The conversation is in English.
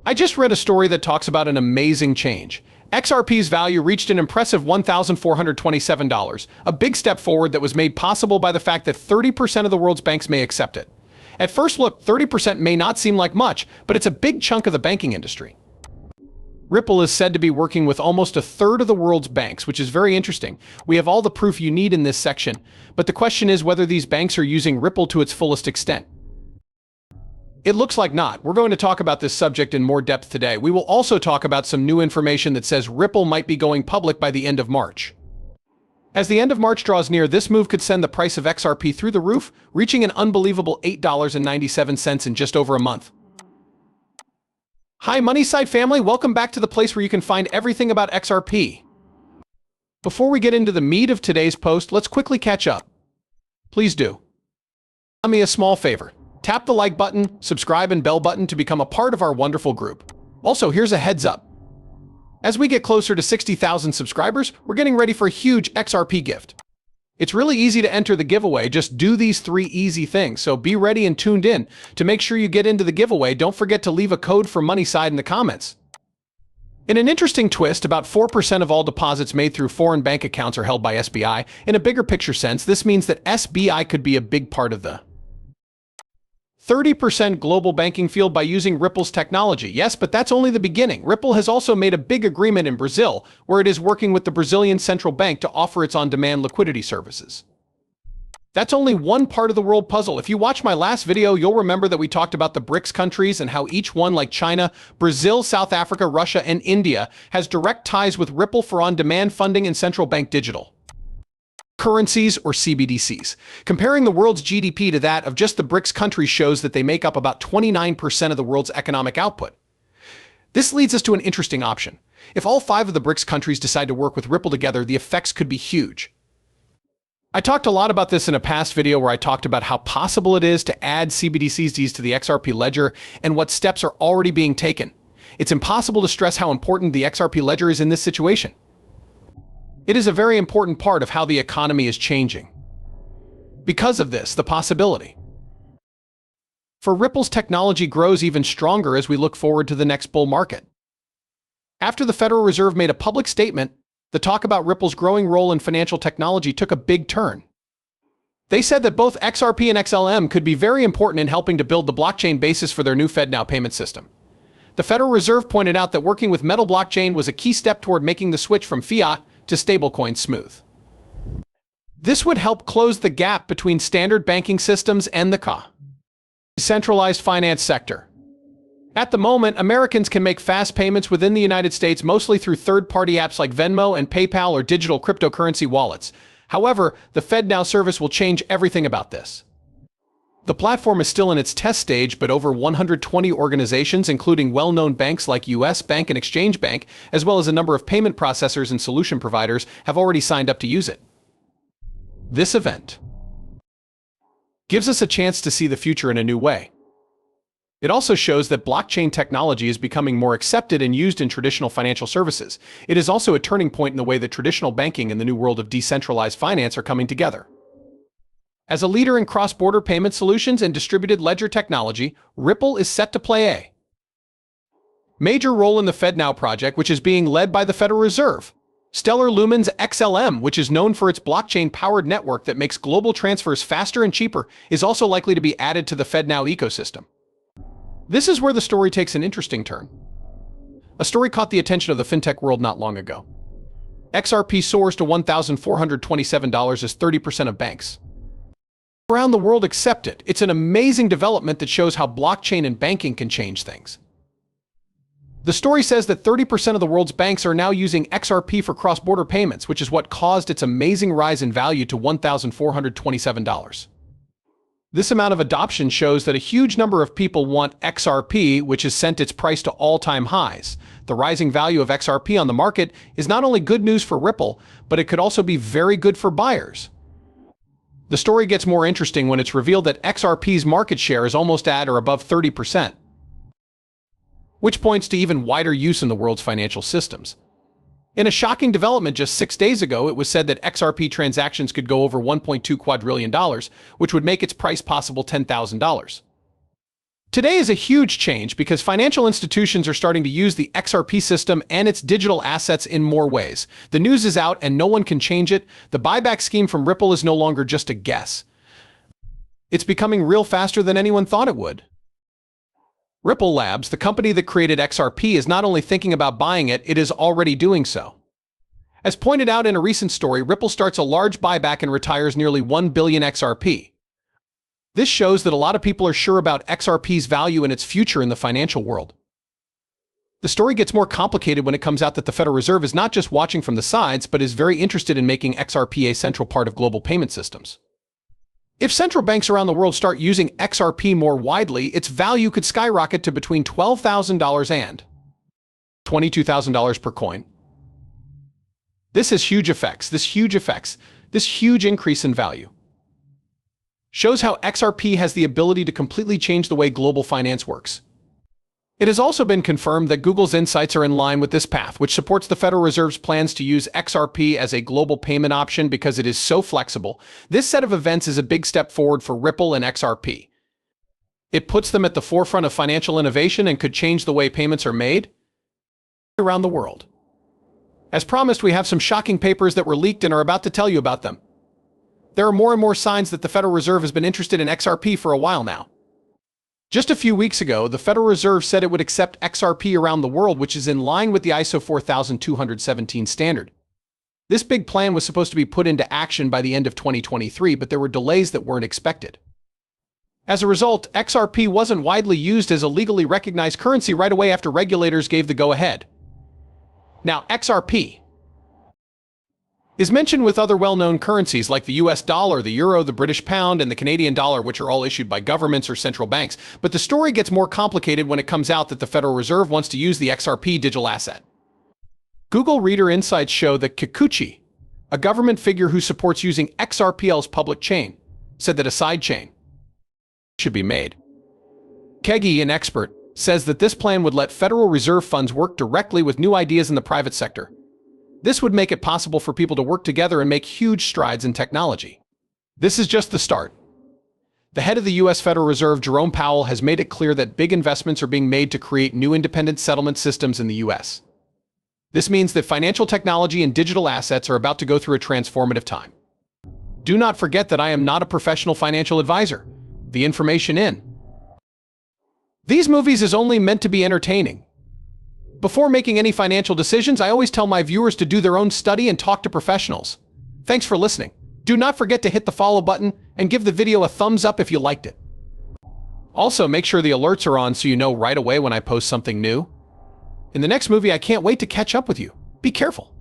I just read a story that talks about an amazing change. XRP's value reached an impressive $1,427, a big step forward that was made possible by the fact that 30% of the world's banks may accept it. At first look, 30% may not seem like much, but it's a big chunk of the banking industry. Ripple is said to be working with almost a third of the world's banks, which is very interesting. We have all the proof you need in this section, but the question is whether these banks are using Ripple to its fullest extent. It looks like not. We're going to talk about this subject in more depth today. We will also talk about some new information that says Ripple might be going public by the end of March. As the end of March draws near, this move could send the price of XRP through the roof, reaching an unbelievable $8.97 in just over a month. Hi, Moneyside family. Welcome back to the place where you can find everything about XRP. Before we get into the meat of today's post, let's quickly catch up. Please do me a small favor. Tap the like button, subscribe, and bell button to become a part of our wonderful group. Also, here's a heads up. As we get closer to 60,000 subscribers, we're getting ready for a huge XRP gift. It's really easy to enter the giveaway. Just do these 3 easy things, so be ready and tuned in. To make sure you get into the giveaway, don't forget to leave a code for Moneyside in the comments. In an interesting twist, about 4% of all deposits made through foreign bank accounts are held by SBI. In a bigger picture sense, this means that SBI could be a big part of the 30% global banking field by using Ripple's technology. Yes, but that's only the beginning. Ripple has also made a big agreement in Brazil, where it is working with the Brazilian central bank to offer its on-demand liquidity services. That's only one part of the world puzzle. If you watched my last video, you'll remember that we talked about the BRICS countries and how each one, like China, Brazil, South Africa, Russia, and India, has direct ties with Ripple for on-demand funding and central bank digital currencies, or CBDCs. Comparing the world's GDP to that of just the BRICS countries shows that they make up about 29% of the world's economic output. This leads us to an interesting option. If all 5 of the BRICS countries decide to work with Ripple together, the effects could be huge. I talked a lot about this in a past video where I talked about how possible it is to add CBDCs to the XRP ledger and what steps are already being taken. It's impossible to stress how important the XRP ledger is in this situation. It is a very important part of how the economy is changing. Because of this, the possibility for Ripple's technology grows even stronger as we look forward to the next bull market. After the Federal Reserve made a public statement, the talk about Ripple's growing role in financial technology took a big turn. They said that both XRP and XLM could be very important in helping to build the blockchain basis for their new FedNow payment system. The Federal Reserve pointed out that working with Metal blockchain was a key step toward making the switch from fiat to stablecoin smooth. This would help close the gap between standard banking systems and the decentralized finance sector. At the moment, Americans can make fast payments within the United States mostly through third-party apps like Venmo and PayPal or digital cryptocurrency wallets. However, the FedNow service will change everything about this. The platform is still in its test stage, but over 120 organizations, including well-known banks like US Bank and Exchange Bank, as well as a number of payment processors and solution providers, have already signed up to use it. This event gives us a chance to see the future in a new way. It also shows that blockchain technology is becoming more accepted and used in traditional financial services. It is also a turning point in the way that traditional banking and the new world of decentralized finance are coming together. As a leader in cross-border payment solutions and distributed ledger technology, Ripple is set to play a major role in the FedNow project, which is being led by the Federal Reserve. Stellar Lumen's XLM, which is known for its blockchain-powered network that makes global transfers faster and cheaper, is also likely to be added to the FedNow ecosystem. This is where the story takes an interesting turn. A story caught the attention of the fintech world not long ago. XRP soars to $1,427 as 30% of banks around the world accept it. It's an amazing development that shows how blockchain and banking can change things. The story says that 30% of the world's banks are now using XRP for cross-border payments, which is what caused its amazing rise in value to $1,427. This amount of adoption shows that a huge number of people want XRP, which has sent its price to all-time highs. The rising value of XRP on the market is not only good news for Ripple, but it could also be very good for buyers. The story gets more interesting when it's revealed that XRP's market share is almost at or above 30%, which points to even wider use in the world's financial systems. In a shocking development just 6 days ago, it was said that XRP transactions could go over $1.2 quadrillion, which would make its price possible $10,000. Today is a huge change because financial institutions are starting to use the XRP system and its digital assets in more ways. The news is out and no one can change it. The buyback scheme from Ripple is no longer just a guess. It's becoming real faster than anyone thought it would. Ripple Labs, the company that created XRP, is not only thinking about buying it, it is already doing so. As pointed out in a recent story, Ripple starts a large buyback and retires nearly 1 billion XRP. This shows that a lot of people are sure about XRP's value and its future in the financial world. The story gets more complicated when it comes out that the Federal Reserve is not just watching from the sides, but is very interested in making XRP a central part of global payment systems. If central banks around the world start using XRP more widely, its value could skyrocket to between $12,000 and $22,000 per coin. This has huge effects. This huge increase in value shows how XRP has the ability to completely change the way global finance works. It has also been confirmed that Google's insights are in line with this path, which supports the Federal Reserve's plans to use XRP as a global payment option because it is so flexible. This set of events is a big step forward for Ripple and XRP. It puts them at the forefront of financial innovation and could change the way payments are made around the world. As promised, we have some shocking papers that were leaked and are about to tell you about them. There are more and more signs that the Federal Reserve has been interested in XRP for a while now. Just a few weeks ago, the Federal Reserve said it would accept XRP around the world, which is in line with the ISO 4217 standard. This big plan was supposed to be put into action by the end of 2023, but there were delays that weren't expected. As a result, XRP wasn't widely used as a legally recognized currency right away after regulators gave the go-ahead. Now, XRP is mentioned with other well-known currencies like the US dollar, the euro, the British pound, and the Canadian dollar, which are all issued by governments or central banks. But the story gets more complicated when it comes out that the Federal Reserve wants to use the XRP digital asset. Google Reader insights show that Kikuchi, a government figure who supports using XRPL's public chain, said that a sidechain should be made. Kegi, an expert, says that this plan would let Federal Reserve funds work directly with new ideas in the private sector. This would make it possible for people to work together and make huge strides in technology. This is just the start. The head of the U.S. Federal Reserve, Jerome Powell, has made it clear that big investments are being made to create new independent settlement systems in the U.S. This means that financial technology and digital assets are about to go through a transformative time. Do not forget that I am not a professional financial advisor. The information in these movies is only meant to be entertaining. Before making any financial decisions, I always tell my viewers to do their own study and talk to professionals. Thanks for listening. Do not forget to hit the follow button and give the video a thumbs up if you liked it. Also, make sure the alerts are on so you know right away when I post something new. In the next movie, I can't wait to catch up with you. Be careful.